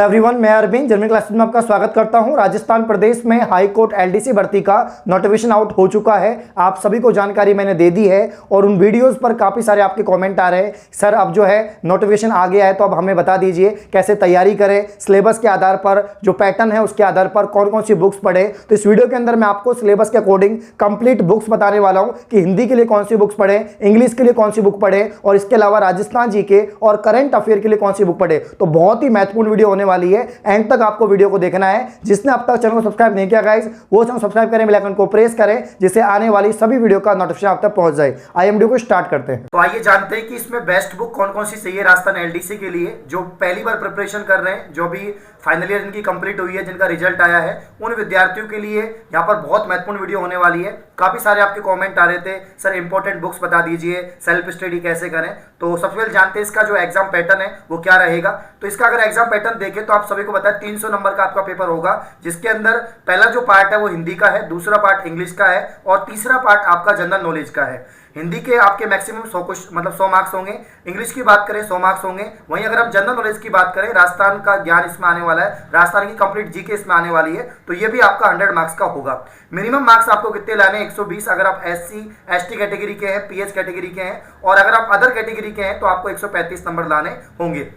Everyone, मैं Arvind German classes में आपका स्वागत करता हूं। राजस्थान प्रदेश में हाई कोर्ट एलडीसी भर्ती का नोटिफिकेशन आउट हो चुका है। आप सभी को जानकारी मैंने दे दी है और उन वीडियोस पर काफ़ी सारे आपके कमेंट आ रहे हैं, सर अब जो है नोटिफिकेशन आ गया है तो अब हमें बता दीजिए कैसे तैयारी करें, सिलेबस के आधार पर जो पैटर्न है उसके आधार पर कौन कौन सी बुक्स पढ़े। तो इस वीडियो के अंदर मैं आपको सिलेबस के अकॉर्डिंग कंप्लीट बुक्स बताने वाला हूँ कि हिंदी के लिए कौन सी बुक्स पढ़े, इंग्लिश के लिए कौन सी बुक पढ़े और इसके अलावा राजस्थान जीके और करंट अफेयर के लिए कौन सी बुक पढ़े। तो बहुत ही महत्वपूर्ण वीडियो होने वाली है, एंड तक आपको वीडियो को देखना है। जिसने अब तक चैनल को सब्सक्राइब नहीं किया गाइस, वो चैनल सब्सक्राइब करें, बेल आइकन को प्रेस करें जिससे आने वाली सभी वीडियो का नोटिफिकेशन आप तक पहुंच जाए। आइए वीडियो को स्टार्ट करते हैं। तो आइए जानते हैं कि इसमें बेस्ट बुक कौन कौन सी चाहिए राजस्थान एलडीसी के लिए, जो पहली बार प्रिपरेशन कर रहे हैं, जो भी फाइनल ईयर जिनकी कंप्लीट हुई है, जिनका रिजल्ट आया है, उन विद्यार्थियों के लिए यहाँ पर बहुत महत्वपूर्ण वीडियो होने वाली है। काफी सारे आपके कमेंट आ रहे थे, सर इंपॉर्टेंट बुक्स बता दीजिए, सेल्फ स्टडी कैसे करें। तो सबसे पहले जानते हैं इसका जो एग्जाम पैटर्न है वो क्या रहेगा। तो इसका अगर एग्जाम पैटर्न देखें तो आप सभी को पता है 300 नंबर का आपका पेपर होगा, जिसके अंदर पहला जो पार्ट है वो हिंदी का है, दूसरा पार्ट इंग्लिश का है और तीसरा पार्ट आपका जनरल नॉलेज का है। हिंदी के आपके मैक्सिमम 100 मार्क्स होंगे, इंग्लिश की बात करें 100 मार्क्स होंगे। वहीं अगर आप जनरल नॉलेज की बात करें, राजस्थान का ज्ञान इसमें आने वाला है, राजस्थान की कंप्लीट जीके इसमें आने वाली है, तो ये भी आपका 100 मार्क्स का होगा। मिनिमम मार्क्स आपको कितने लाने, 120 अगर आप एससी एसटी कैटेगरी के हैं, पीएच कैटेगरी के हैं, और अगर आप अदर कैटेगरी के हैं तो आपको 135 नंबर लाने होंगे।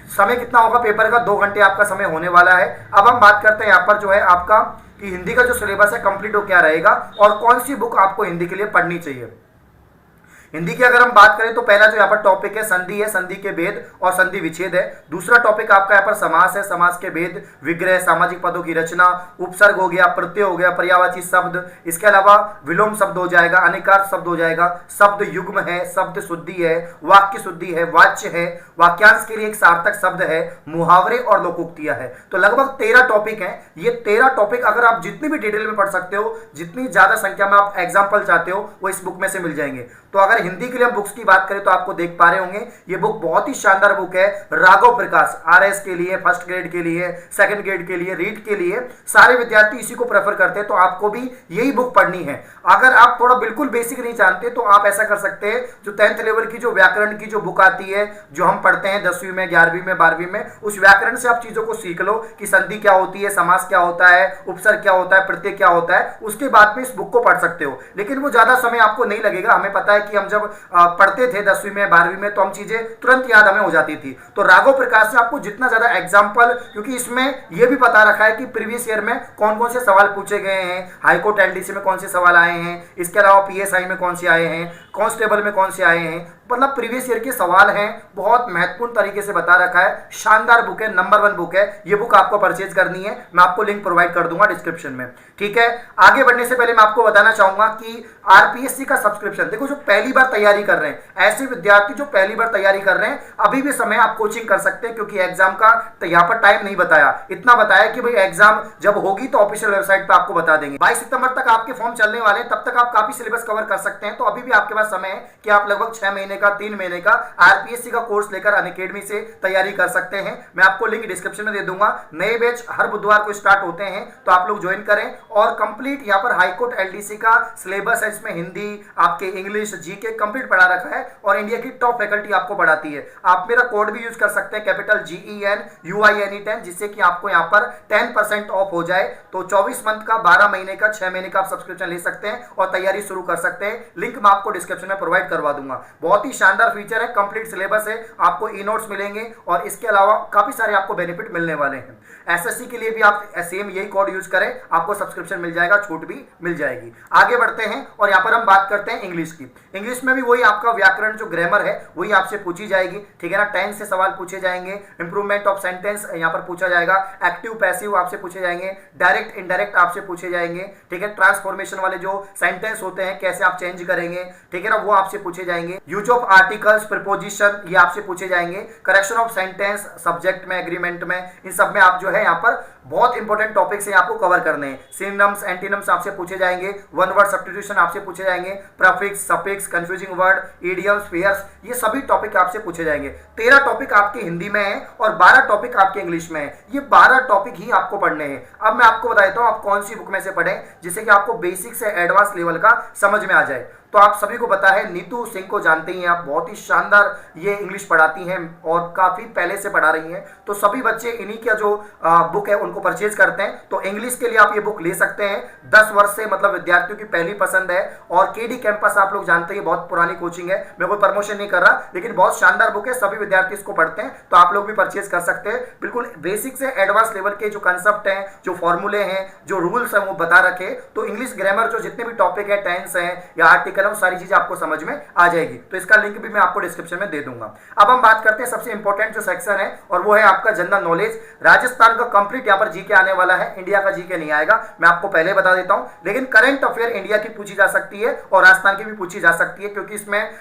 समय कितना होगा पेपर का, 2 घंटे आपका समय होने वाला है। अब हम बात करते हैं यहाँ पर जो है आपका कि हिंदी का जो सिलेबस है कंप्लीट हो क्या रहेगा और कौन सी बुक आपको हिंदी के लिए पढ़नी चाहिए। हिंदी की अगर हम बात करें तो पहला जो यहाँ पर टॉपिक है संधि है, संधि के भेद और संधि विच्छेद है। दूसरा टॉपिक आपका यहाँ पर समास है, समास के भेद, विग्रह, सामाजिक पदों की रचना, उपसर्ग हो गया, प्रत्यय हो गया, पर्यायवाची शब्द, इसके अलावा विलोम शब्द हो जाएगा, अनेकार्थ शब्द हो जाएगा, शब्द युग्म है, शब्द शुद्धि है, वाक्य शुद्धि है, वाच्य है, वाक्यांश के लिए एक सार्थक शब्द है, मुहावरे और लोकोक्तियां है। तो लगभग 13 टॉपिक हैं। ये 13 टॉपिक अगर आप जितनी भी डिटेल में पढ़ सकते हो, जितनी ज्यादा संख्या में आप एग्जाम्पल चाहते हो, वो इस बुक में से मिल जाएंगे। तो अगर हिंदी के लिए हम बुक्स की बात करें तो आपको देख पा रहे होंगे ये बुक बहुत ही शानदार बुक है। राघव प्रकाश, आरएस के लिए, फर्स्ट ग्रेड के लिए, सेकंड ग्रेड के लिए, रीड के लिए सारे विद्यार्थी इसी को प्रेफर करते हैं, तो आपको भी यही बुक पढ़नी है। अगर आप थोड़ा बिल्कुल बेसिक नहीं जानते तो आप ऐसा कर सकते हैं, जो 10th लेवल की जो व्याकरण की जो बुक आती है, जो हम पढ़ते हैं 10वीं में, 11वीं में, 12वीं में, उस व्याकरण से आप चीजों को सीख लो कि संधि क्या होती है, समास क्या होता है, उपसर्ग क्या होता है, प्रत्यय क्या होता है। उसके बाद में इस बुक को पढ़ सकते हो, लेकिन वो ज्यादा समय आपको नहीं लगेगा। हमें पता है कि हम जब पढ़ते थे 10वीं में, 12वीं में, तो हम चीजें तुरंत याद हमें हो जाती थी। तो राघव प्रकाश से आपको जितना ज्यादा एग्जाम्पल, क्योंकि इसमें यह भी पता रखा है कि प्रीवियस ईयर में कौन कौन से सवाल पूछे गए हैं, हाईकोर्ट एलडीसी में कौन से सवाल आए हैं, इसके अलावा पीएसआई में कौन से आए हैं, कांस्टेबल में कौन से आए हैं, मतलब प्रीवियस ईयर के सवाल हैं। बहुत महत्वपूर्ण तरीके से बता रखा है, शानदार बुक है, नंबर 1 बुक है। ये बुक आपको परचेज करनी है, मैं आपको लिंक प्रोवाइड कर दूंगा डिस्क्रिप्शन में, ठीक है। आगे बढ़ने से पहले मैं आपको बताना चाहूंगा कि आरपीएससी का सब्सक्रिप्शन, देखो जो पहली बार तैयारी कर रहे हैं, ऐसे विद्यार्थी जो पहली बार तैयारी कर रहे हैं, अभी भी समय आप कोचिंग कर सकते हैं, क्योंकि एग्जाम का तो यहाँ पर टाइम नहीं बताया, इतना बताया कि भाई एग्जाम जब होगी तो ऑफिशियल वेबसाइट पर आपको बता देंगे। 22 सितंबर तक आपके फॉर्म चलने वाले हैं, तब तक आप काफी सिलेबस कवर कर सकते हैं। तो अभी भी आपके पास समय है कि आप लगभग 6 महीने का, 3 महीने का आरपीएससी का कोर्स लेकर अनअकैडमी से तैयारी कर सकते हैं। मैं आपको लिंक डिस्क्रिप्शन में दे दूंगा। नए बैच हर बुधवार को स्टार्ट होते हैं, तो आप लोग ज्वाइन करें। और कंप्लीट यहाँ पर हाईकोर्ट एलडीसी का सिलेबस है, इसमें हिंदी, आपके इंग्लिश, जीके कंप्लीट पढ़ा रखा है और इंडिया की टॉप फैकल्टी आपको पढ़ाती है। आप मेरा कोड भी यूज कर सकते हैं, कैपिटल GENUINE10, जिससे कि आपको यहाँ पर 10% ऑफ हो जाए। तो 24 मंथ का, 12 महीने का, 6 महीने का आप सब्सक्रिप्शन ले सकते हैं और तैयारी शुरू कर सकते हैं। लिंक मैं आपको डिस्क्रिप्शन में प्रोवाइड करवा दूंगा। बहुत ही शानदार फीचर है, कंप्लीट सिलेबस है, आपको ई नोट्स मिलेंगे और इसके अलावा काफी सारे आपको बेनिफिट मिलने वाले हैं। एसएससी के लिए भी आप सेम यही कोड यूज करें, आपको सब्सक्रिप्शन मिल जाएगा, छूट भी मिल जाएगी। आगे बढ़ते हैं और यहाँ पर हम बात करते हैं इंग्लिश की। इंग्लिश में भी वही आपका व्याकरण जो ग्रामर है वही आपसे पूछी जाएगी, ठीक है ना। टेंस से सवाल पूछे जाएंगे, इंप्रूवमेंट ऑफ सेंटेंस यहाँ पर पूछा जाएगा, एक्टिव पैसिव आपसे पूछे जाएंगे, डायरेक्ट इनडायरेक्ट आपसे पूछे जाएंगे, ठीक है। ट्रांसफॉर्मेशन वाले जो सेंटेंस होते हैं कैसे आप चेंज करेंगे, ठीक है ना, वो आपसे पूछे जाएंगे। यूज ऑफ आर्टिकल्स, प्रीपोजिशन, ये आपसे पूछे जाएंगे। करेक्शन ऑफ सेंटेंस, सब्जेक्ट में, एग्रीमेंट में, इन सब में आप जो है यहाँ पर बहुत इंपॉर्टेंट टॉपिक्स है आपको कवर करने हैं। सिनोनिम्स, एंटीनिम्स आपसे पूछे जाएंगे, वन वर्ड सब्स्टिट्यूशन आपसे पूछे जाएंगे, prefix, suffix, confusing word, idioms, fairs, ये सभी टॉपिक आपसे पूछे जाएंगे। 13 टॉपिक आपके हिंदी में है और 12 टॉपिक आपके इंग्लिश में है। ये 12 टॉपिक ही आपको पढ़ने हैं। अब मैं आपको बताता हूँ आप कौन सी बुक में से पढ़ें, जिससे कि आपको बेसिक से एडवांस लेवल का समझ में आ जाए। तो तो आप सभी को पता है नीतू सिंह को जानते ही हैं आप, बहुत ही शानदार ये इंग्लिश पढ़ाती हैं और काफ़ी पहले से पढ़ा रही हैं। तो सभी बच्चे इन्हीं का जो बुक है उनको परचेज करते हैं। तो इंग्लिश के लिए आप ये बुक ले सकते हैं। 10 वर्ष से मतलब विद्यार्थियों की पहली पसंद है। और केडी कैंपस आप लोग जानते हैं बहुत पुरानी कोचिंग है, मैं कोई प्रमोशन नहीं कर रहा, लेकिन बहुत शानदार बुक है, सभी विद्यार्थी इसको पढ़ते हैं। तो आप लोग भी परचेज कर सकते हैं। बिल्कुल बेसिक से एडवांस लेवल के जो कंसेप्ट हैं, जो फॉर्मूले हैं, जो रूल्स हैं वो बता रखे। तो इंग्लिश ग्रामर जो जितने भी टॉपिक है, टेंस है या आर्टिकल है, सारी चीजें आपको समझ में आ जाएगी। तो इसका लिंक भी मैं आपको डिस्क्रिप्शन में दे दूंगा। अब हम बात करते हैं सबसे इंपॉर्टेंट जो सेक्शन है और वो है आपका जनरल नॉलेज। राजस्थान का कंप्लीट यहाँ पर जीके आने वाला है, इंडिया का जीके नहीं आएगा, मैं आपको पहले बता देता हूं। लेकिन करंट अफेयर इंडिया की पूछी जा सकती है और राजस्थान की भी पूछी जा सकती है, क्योंकि इसमें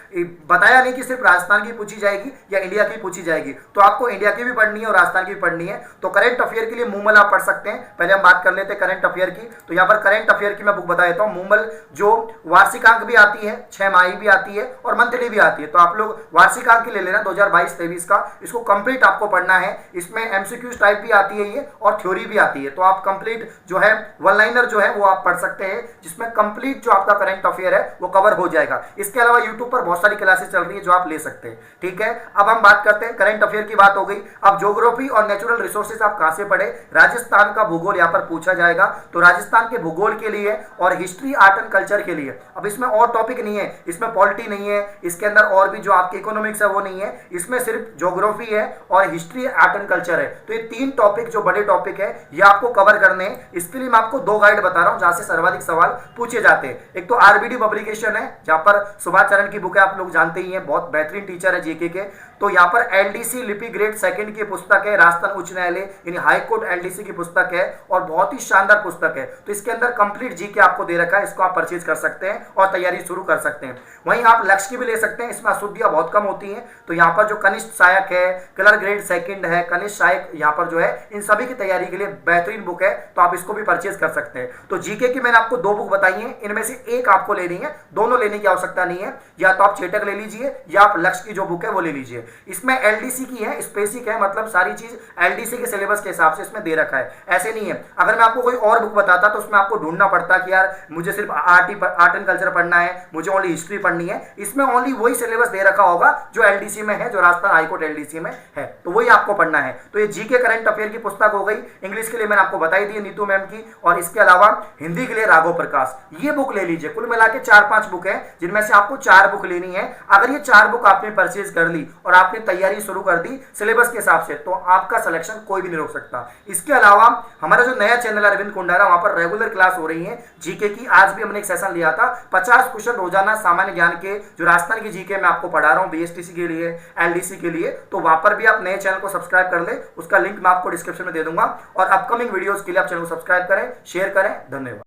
बताया नहीं कि सिर्फ राजस्थान की पूछी जाएगी या इंडिया की पूछी जाएगी। तो आपको इंडिया की भी पढ़नी है और राजस्थान की भी पढ़नी है। तो करंट अफेयर के लिए मूमल आप पढ़ सकते हैं। पहले हम बात कर लेते हैं करंट अफेयर की। तो यहाँ पर करंट अफेयर की मैं बुक बता देता हूँ। मूमल जो वार्षिकांक भी आती है, 6 माही भी आती है और मंथली भी आती है। तो आप लोग वार्षिकांक की ले लेना 2022-23 का, इसको कंप्लीट आपको पढ़ना है। इसमें एमसीक्यूज टाइप भी आती है ये और थ्योरी भी आती है। तो आप कंप्लीट जो है वन लाइनर जो है वो आप पढ़ सकते हैं, जिसमें कंप्लीट जो आपका करंट अफेयर है वो कवर हो जाएगा। इसके अलावा यूट्यूब पर बहुत सारी क्लासेस चल रही है जो आप ले सकते हैं। ठीक है, अब हम बात करते हैं करंट अफेयर की बात हो गई। अब ज्योग्राफी और नेचुरल रिसोर्सेज आप कहां से पढ़े? राजस्थान का भूगोल यहाँ पर पूछा जाएगा। तो राजस्थान के भूगोल के लिए और हिस्ट्री, आर्ट एंड कल्चर के लिए। अब इसमें और टॉपिक नहीं है, इसमें पॉलिटी नहीं है, इसके अंदर और भी जो आपके इकोनॉमिक्स है वो नहीं है, इसमें सिर्फ ज्योग्राफी है और हिस्ट्री, आर्ट एंड कल्चर है। तो ये 3 टॉपिक जो बड़े टॉपिक है ये आपको कवर करने हैं। इसके लिए मैं आपको 2 गाइड बता रहा हूं जहां से सर्वाधिक सवाल पूछे जाते हैं। एक तो आरबीडी पब्लिकेशन है, जहां पर सुभाष चरण की बुक है, आप लोग जानते ही हैं, बहुत बेहतरीन टीचर है जीके के। तो यहाँ पर एलडीसी लिपि ग्रेड 2 की पुस्तक है, राजस्थान उच्च न्यायालय यानी हाई कोर्ट एलडीसी की पुस्तक है और बहुत ही शानदार पुस्तक है। तो इसके अंदर कंप्लीट जीके आपको दे रखा है, इसको आप परचेज कर सकते हैं और तैयारी शुरू कर सकते हैं। वहीं आप लक्ष्य की भी ले सकते हैं, इसमें अशुद्धियां बहुत कम होती हैं। तो यहाँ पर जो कनिष्ठ सहायक है, क्लर्क ग्रेड 2 है, कनिष्ठ सहायक यहाँ पर जो है, इन सभी की तैयारी के लिए बेहतरीन बुक है। तो आप इसको भी परचेज कर सकते हैं। तो जीके की मैंने आपको 2 बुक बताई है, इनमें से एक आपको लेनी है, दोनों लेने की आवश्यकता नहीं है। या तो आप चेटक ले लीजिए या आप लक्ष्य की जो बुक है वो ले लीजिए। इसमें एलडीसी की है, स्पेसिक है, मतलब सारी चीज एलडीसी के सिलेबस के हिसाब से इसमें दे रखा है। ऐसे नहीं है अगर मैं आपको कोई और बुक बताता तो उसमें आपको ढूंढना पड़ता कि यार मुझे सिर्फ आर्ट एंड कल्चर पढ़ना है, मुझे ओनली हिस्ट्री पढ़नी है। इसमें ओनली वही सिलेबस दे रखा होगा जो एलडीसी में है, जो राजस्थान हाईकोर्ट एलडीसी में है, तो वही आपको पढ़ना है। तो ये जीके करंट अफेयर की पुस्तक हो गई। इंग्लिश के लिए मैंने आपको बताई दी नीतू मैम की, और इसके अलावा हिंदी के लिए राघव प्रकाश, ये बुक ले लीजिए। कुल मिला के 4-5 बुक है, जिनमें से आपको 4 बुक लेनी है। अगर ये 4 बुक आपने परचेज कर ली और आपने तैयारी शुरू कर दी सिलेबस के हिसाब से, तो आपका सिलेक्शन कोई भी नहीं रोक सकता। इसके अलावा हमारा जो नया चैनल अरविंद कुंडारा, वहां पर रेगुलर क्लास हो रही है जीके की। आज भी हमने एक सेशन लिया था, 50 क्वेश्चन रोजाना सामान्य ज्ञान के, जो राजस्थान की जीके मैं आपको पढ़ा रहा हूं, बीएसटीसी के लिए, एलडीसी के लिए। तो वहां पर भी आप नए चैनल को सब्सक्राइब कर ले, उसका लिंक मैं आपको डिस्क्रिप्शन में दे दूंगा। और अपकमिंग वीडियोस के लिए आप चैनल को सब्सक्राइब करें, शेयर करें। धन्यवाद।